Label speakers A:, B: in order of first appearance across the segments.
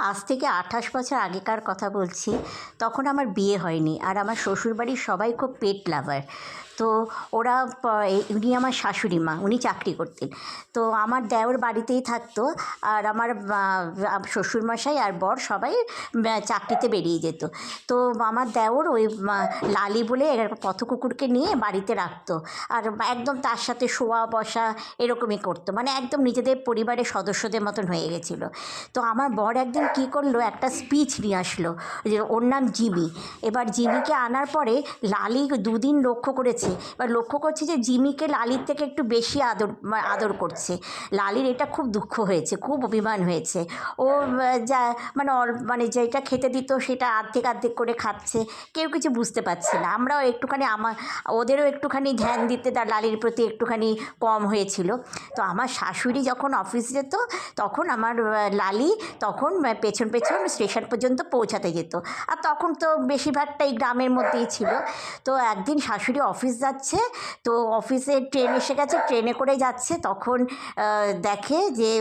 A: আজ থেকে ২৮ বছর আগেকার কথা বলছি। তখন আমার বিয়ে হয়নি, আর আমার শ্বশুরবাড়ির সবাই খুব পেট লাভার। তো ওরা উনি আমার শাশুড়ি মা, উনি চাকরি করতেন। তো আমার দেওর বাড়িতেই থাকতো, আর আমার শ্বশুরমশাই আর বর সবাই চাকরিতে বেরিয়ে যেত। তো আমার দেওর ওই লালি বলে পথকুকুরকে নিয়ে বাড়িতে রাখতো, আর একদম তার সাথে শোয়া বসা এরকমই করতো, মানে একদম নিজেদের পরিবারের সদস্যদের মতন হয়ে গেছিলো। তো আমার বর একদিন কী করলো, একটা স্পিচ নিয়ে আসলো, যে ওর নাম জিমি। এবার জিমিকে আনার পরে লালি দুদিন লক্ষ্য করেছে, এবার লক্ষ্য করছে যে জিমিকে লালির থেকে একটু বেশি আদর করছে। লালির এটা খুব দুঃখ হয়েছে, খুব অভিমান হয়েছে। ও যা মানে যেটা খেতে দিত সেটা অর্ধেক অর্ধেক করে খাচ্ছে, কেউ কিছু বুঝতে পারছে না। আমরাও একটুখানি ওদেরও একটুখানি ধ্যান দিতে তার লালির প্রতি একটুখানি কম হয়েছিল। তো আমার শাশুড়ি যখন অফিস যেত, তখন আমার লালি তখন পেছন পেছন স্টেশন পর্যন্ত পৌঁছাতে যেত। আর তখন তো বেশিরভাগটাই গ্রামের মধ্যেই ছিল। তো একদিন শাশুড়ি অফিস যাচ্ছে, তো অফিসে ট্রেন এসে গেছে, ট্রেনে করে যাচ্ছে, তখন দেখে যে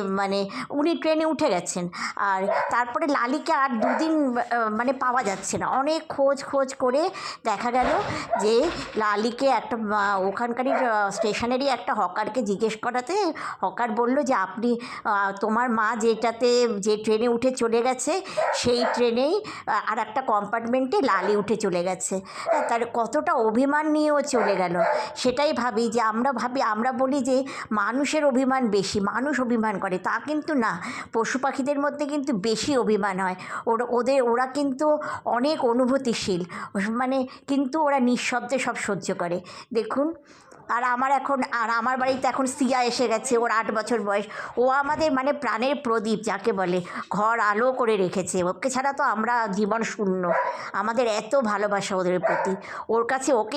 A: উনি ট্রেনে উঠে গেছেন। আর তারপরে লালিকে আর দুদিন পাওয়া যাচ্ছে না। অনেক খোঁজ করে দেখা গেল যে লালিকে একটা ওখানকারই স্টেশনেরই একটা হকারকে জিজ্ঞেস করাতে হকার বলল যে আপনি তোমার মা যে ট্রেনে উঠে চলে গেছে, সেই ট্রেনেই আর একটা কম্পার্টমেন্টে লালি উঠে চলে গেছে। তার কতটা অভিমান নিয়েও চলে গেল। সেটাই ভাবি যে আমরা বলি যে মানুষের অভিমান বেশি, মানুষ অভিমান করে, তা কিন্তু না। পশু পাখিদের মধ্যে কিন্তু বেশি অভিমান হয়। ওরা কিন্তু অনেক অনুভূতিশীল, কিন্তু ওরা নিঃশব্দে সব সহ্য করে। দেখুন, আর আমার বাড়িতে এখন সিয়া এসে গেছে, ওর ৮ বছর বয়স। ও আমাদের প্রাণের প্রদীপ যাকে বলে, ঘর আলো করে রেখেছে। ওকে ছাড়া তো আমরা জীবন শূন্য। আমাদের এত ভালোবাসা ওদের প্রতি, ওর কাছে ওকে